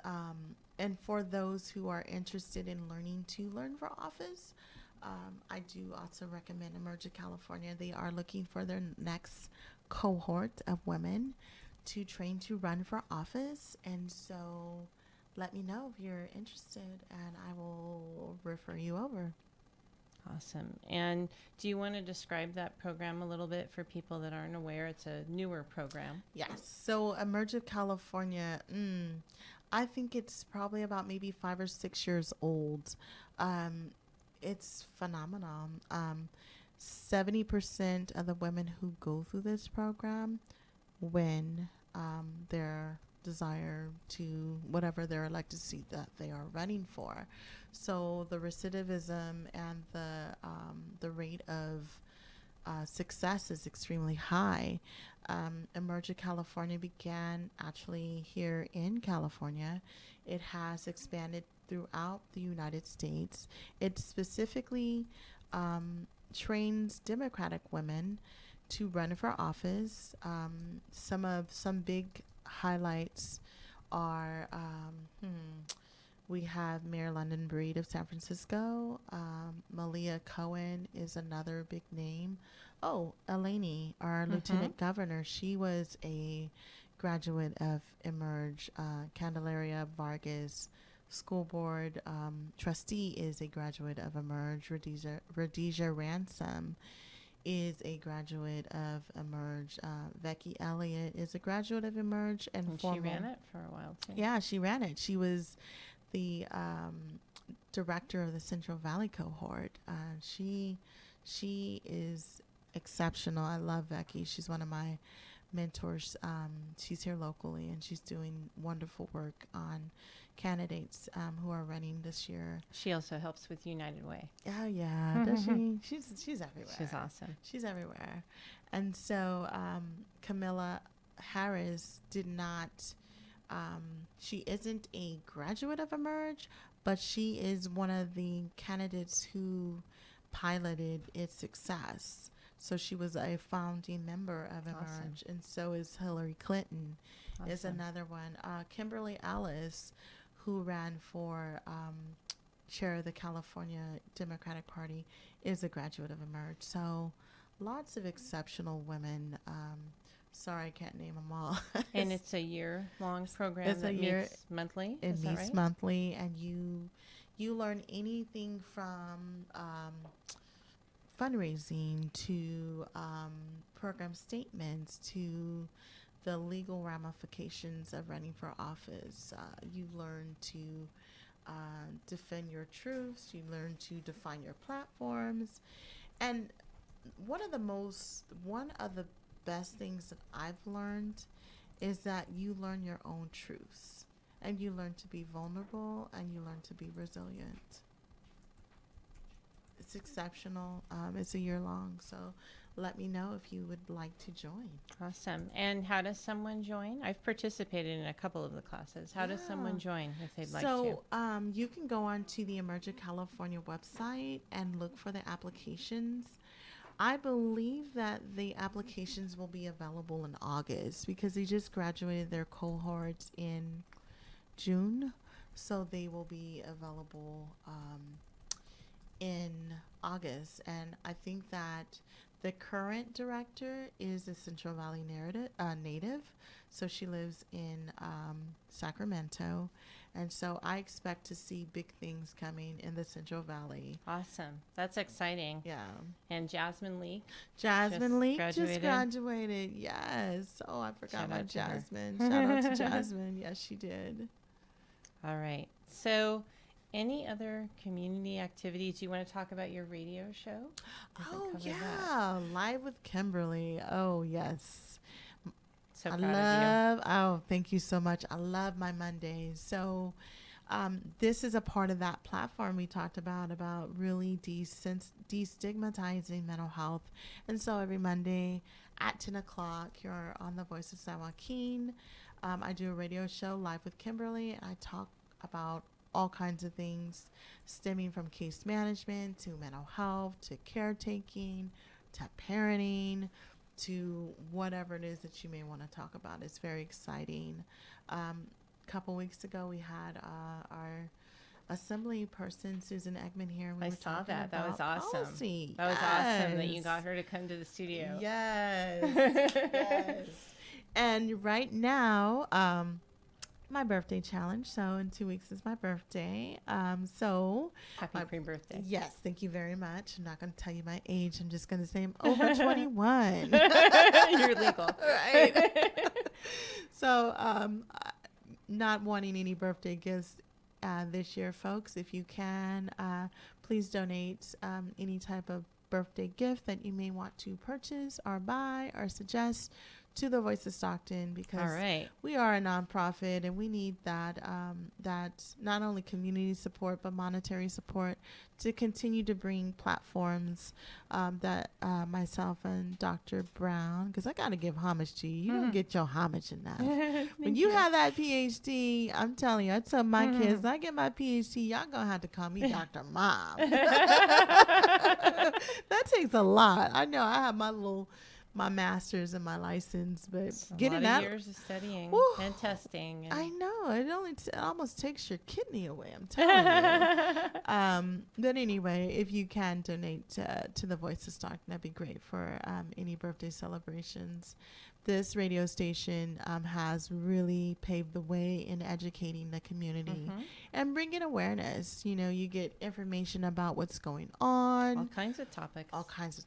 And for those who are interested in learn for office, I do also recommend Emerge California. They are looking for their next cohort of women to train to run for office. And so let me know if you're interested, and I will refer you over. Awesome. And do you want to describe that program a little bit for people that aren't aware? It's a newer program. Yes. So Emerge California, I think it's probably about maybe 5 or 6 years old. It's phenomenal. 70% of the women who go through this program win their desire to whatever their elected seat that they are running for. So the recidivism and the rate of success is extremely high. Emerge California began actually here in California. It has expanded throughout the United States. It specifically trains Democratic women to run for office. Some big highlights are we have Mayor London Breed of San Francisco. Malia Cohen is another big name. Oh, Eleni, our Lieutenant Governor, she was a graduate of Emerge. Candelaria Vargas, School Board trustee, is a graduate of Emerge. Rhodesia Ransom is a graduate of Emerge. Becky Elliott is a graduate of Emerge. And she ran it for a while, too. Yeah, she ran it. She was the director of the Central Valley cohort. She is exceptional. I love Becky. She's one of my mentors. She's here locally, and she's doing wonderful work on candidates who are running this year. She also helps with United Way. Oh yeah, does she? She's everywhere. She's awesome. She's everywhere. And so Camilla Harris did not She isn't a graduate of Emerge, but she is one of the candidates who piloted its success. So she was a founding member of Emerge, and so is Hillary Clinton. Is another one. Kimberly Ellis, who ran for chair of the California Democratic Party, is a graduate of Emerge. So lots of exceptional women. Sorry, I can't name them all. And it's a year-long program It's a that year- meets monthly. It Is that meets right? monthly, and you learn anything from fundraising to program statements to the legal ramifications of running for office. You learn to defend your truths. You learn to define your platforms, and one of the best things that I've learned is that you learn your own truths, and you learn to be vulnerable, and you learn to be resilient. It's exceptional. It's a year long, so let me know if you would like to join. Awesome. And how does someone join? I've participated in a couple of the classes. How does someone join if they'd like to? So you can go on to the Emerge California website and look for the applications. I believe that the applications will be available in August because they just graduated their cohorts in June. So they will be available in August. And I think that the current director is a Central Valley native. So she lives in Sacramento. And so I expect to see big things coming in the Central Valley. Awesome. That's exciting. Yeah. And Jasmine Lee? Jasmine Lee graduated? just graduated. Yes. Oh, I forgot Shout about out to her. Jasmine. Shout out to Jasmine. Yes, she did. All right. So any other community activities? You want to talk about your radio show? Does it Oh, cover yeah. Live with Kimberly. Oh, yes. So I proud love, thank you so much. I love my Mondays. So this is a part of that platform we talked about really destigmatizing mental health. And so every Monday at 10 o'clock, you're on the Voice of San Joaquin. I do a radio show, Live with Kimberly, and I talk about all kinds of things stemming from case management to mental health to caretaking to parenting to whatever it is that you may want to talk about. It's very exciting. Couple weeks ago, we had our assembly person, Susan Eggman, here. We I were saw talking that. That was about awesome. policy. That was awesome that you Yes. got her to come to the studio. Yes. Yes. And right now, my birthday challenge. So in 2 weeks is my birthday. So Happy pre-birthday. yes, thank you very much. I'm not going to tell you my age. I'm just going to say I'm over 21. You're legal. Right. So not wanting any birthday gifts this year, folks. If you can, please donate any type of birthday gift that you may want to purchase or buy or suggest to the Voice of Stockton, because All right. we are a nonprofit and we need that not only community support but monetary support to continue to bring platforms that myself and Dr. Brown, because I got to give homage to you. You don't get your homage enough. When you have that PhD, I'm telling you, I tell my kids, when I get my PhD, y'all gonna have to call me Dr. Mom. That takes a lot. I know I have my master's and my license, but getting a lot that, of years of studying Whew. and testing. And I know it almost takes your kidney away. I'm telling you. But anyway, if you can donate to the Voice of Stockton, that'd be great for any birthday celebrations. This radio station has really paved the way in educating the community and bringing awareness. You know, you get information about what's going on, all kinds of topics.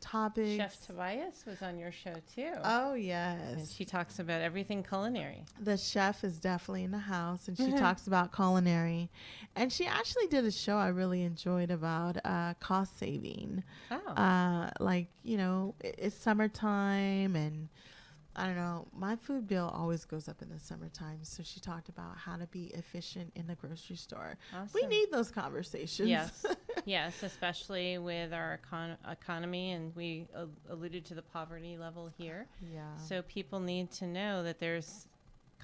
Topics. Chef Tobias was on your show too. Oh, And yes. she talks about everything culinary. The chef is definitely in the house, and she talks about culinary. And she actually did a show I really enjoyed about cost saving. Oh. Like, you know, it's summertime, and I don't know, my food bill always goes up in the summertime. So she talked about how to be efficient in the grocery store. We Awesome. need those conversations. Yes. Yes, especially with our economy, and we alluded to the poverty level here. Yeah. So people need to know that there's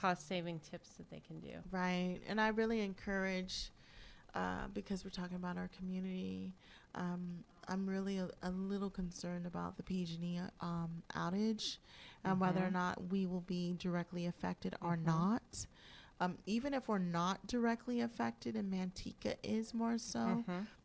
cost-saving tips that they can do. Right. And I really encourage, because we're talking about our community, I'm really a little concerned about the PG&E outage and whether or not we will be directly affected or not. Even if we're not directly affected, and Manteca is more so,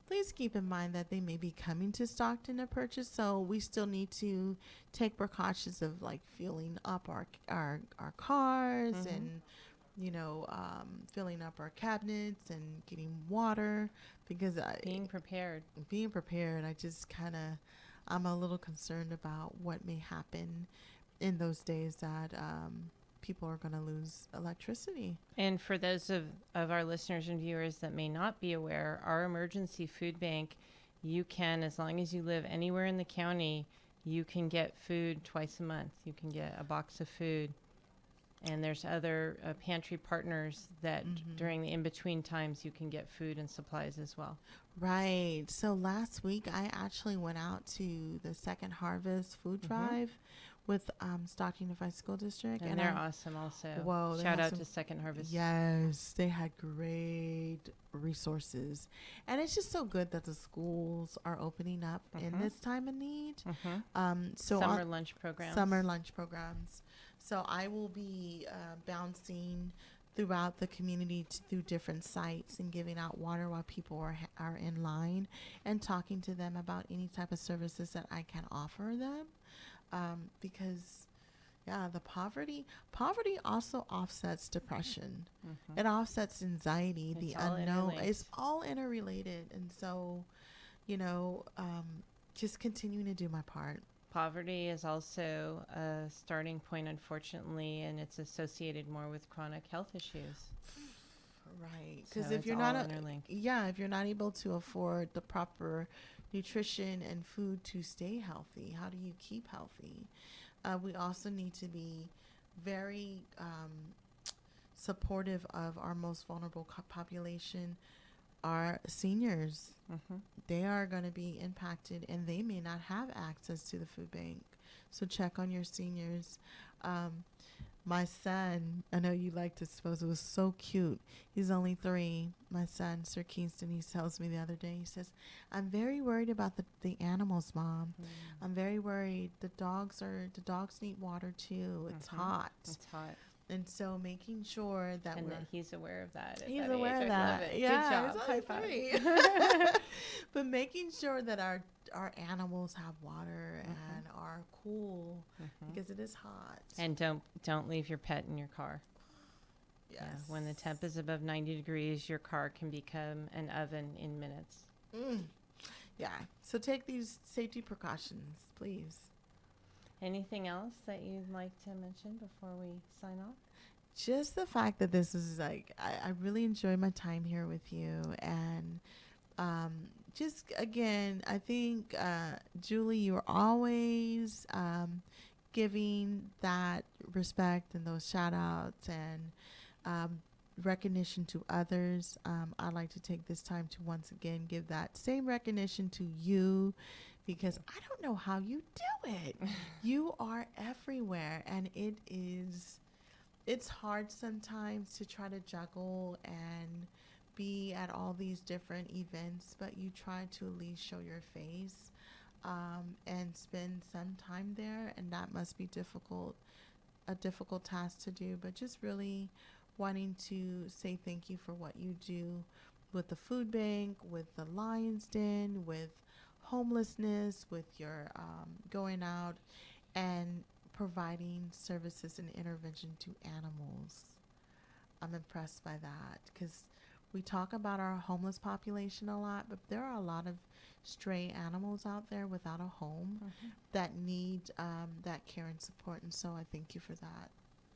please keep in mind that they may be coming to Stockton to purchase. So we still need to take precautions of like filling up our cars and, you know, filling up our cabinets and getting water, because Being prepared. I just I'm a little concerned about what may happen in those days that people are going to lose electricity. And for those of our listeners and viewers that may not be aware, our emergency food bank, you can, as long as you live anywhere in the county, you can get food twice a month. You can get a box of food. And there's other pantry partners that during the in-between times you can get food and supplies as well. Right. So last week I actually went out to the Second Harvest food drive with Stockton Unified School District. And they're awesome also. Whoa. Shout out to Second Harvest. Yes. They had great resources. And it's just so good that the schools are opening up in this time of need. Summer lunch programs. So I will be bouncing throughout the community through different sites and giving out water while people are in line, and talking to them about any type of services that I can offer them. Because, the poverty also offsets depression. It offsets anxiety, It's the all unknown. interlinked. It's all interrelated. And so, you know, just continuing to do my part. Poverty is also a starting point, unfortunately, and it's associated more with chronic health issues. Right. Because So if it's you're all not interlinked. if you're not able to afford the proper nutrition and food to stay healthy, how do you keep healthy? We also need to be very supportive of our most vulnerable population, our seniors. They are going to be impacted, and they may not have access to the food bank. So check on your seniors. My son, I know you like this photo, it was so cute. He's only 3. My son, Sir Kingston, he tells me the other day, he says, I'm very worried about the animals, Mom. I'm very worried. The dogs need water too. It's hot. It's hot. And so making sure that And that he's aware of that. He's aware of age. I that. love it. Yeah, Good job. High it's five. only 3. But making sure that our animals have water and are cool, because it is hot. And don't leave your pet in your car. Yes. Yeah, when the temp is above 90 degrees, your car can become an oven in minutes. Yeah. So take these safety precautions, please. Anything else that you'd like to mention before we sign off? Just the fact that this is like, I really enjoy my time here with you. And just, again, I think, Julie, you're always giving that respect and those shout outs and recognition to others. I'd like to take this time to once again give that same recognition to you, because I don't know how you do it. You are everywhere, and it's hard sometimes to try to juggle and be at all these different events, but you try to at least show your face and spend some time there, and that must be a difficult task to do, but just really wanting to say thank you for what you do with the food bank, with the Lion's Den, with homelessness, with your going out and providing services and intervention to animals. I'm impressed by that, because we talk about our homeless population a lot, but there are a lot of stray animals out there without a home that need that care and support, and so I thank you for that.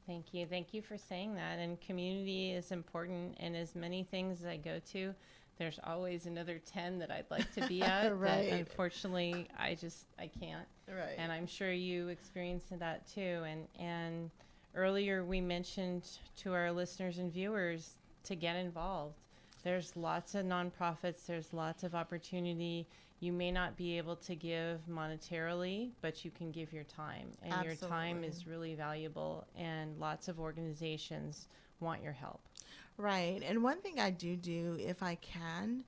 Thank you. Thank you for saying that. And community is important, and as many things as I go to, there's always another 10 that I'd like to be at. Right. That unfortunately, I can't. Right. And I'm sure you experienced that too. And earlier we mentioned to our listeners and viewers to get involved. There's lots of nonprofits. There's lots of opportunity. You may not be able to give monetarily, but you can give your time. And your time is really valuable. And lots of organizations want your help. Right. And one thing I do, if I can't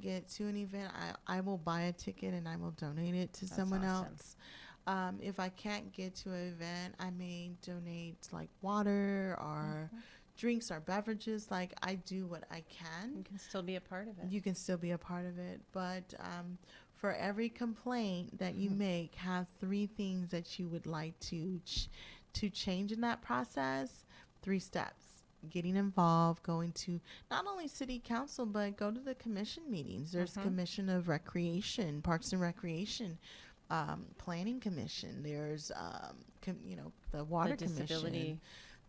get to an event, I will buy a ticket and I will donate it to someone else. If I can't get to an event, I may donate like water or drinks or beverages. Like, I do what I can. You can still be a part of it. You can still be a part of it. But for every complaint that you make, have 3 things that you would like to change in that process. 3 steps. Getting involved, going to not only city council, but go to the commission meetings. There's Commission of Recreation, Parks and Recreation, Planning Commission. There's, the Water Commission.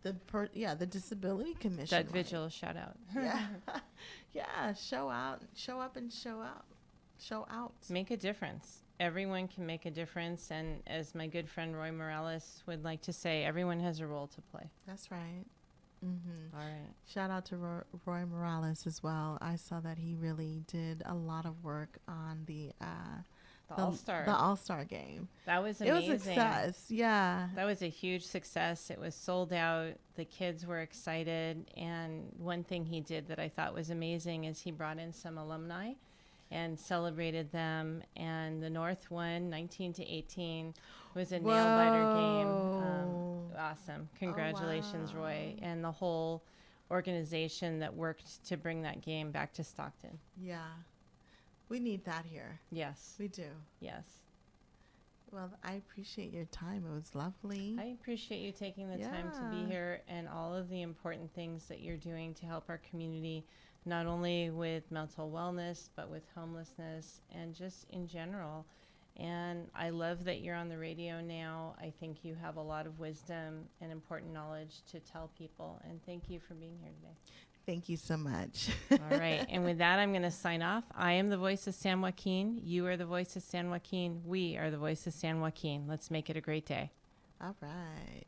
The Disability Commission. Doug Vigil, shout out. Yeah, show up and show out. Make a difference. Everyone can make a difference. And as my good friend Roy Morales would like to say, everyone has a role to play. That's right. All right. Shout out to Roy Morales as well. I saw that he really did a lot of work on the All-Star game. That was amazing. It was a success. Yeah. That was a huge success. It was sold out. The kids were excited. And one thing he did that I thought was amazing is he brought in some alumni and celebrated them. And the North won 19-18. It was a nail-biter game. Awesome. Congratulations, Roy, and the whole organization that worked to bring that game back to Stockton. Yeah. We need that here. Yes. We do. Yes. Well, I appreciate your time. It was lovely. I appreciate you taking the time to be here and all of the important things that you're doing to help our community, not only with mental wellness, but with homelessness and just in general. And I love that you're on the radio now. I think you have a lot of wisdom and important knowledge to tell people. And thank you for being here today. Thank you so much. All right. And with that, I'm going to sign off. I am the voice of San Joaquin. You are the voice of San Joaquin. We are the voice of San Joaquin. Let's make it a great day. All right.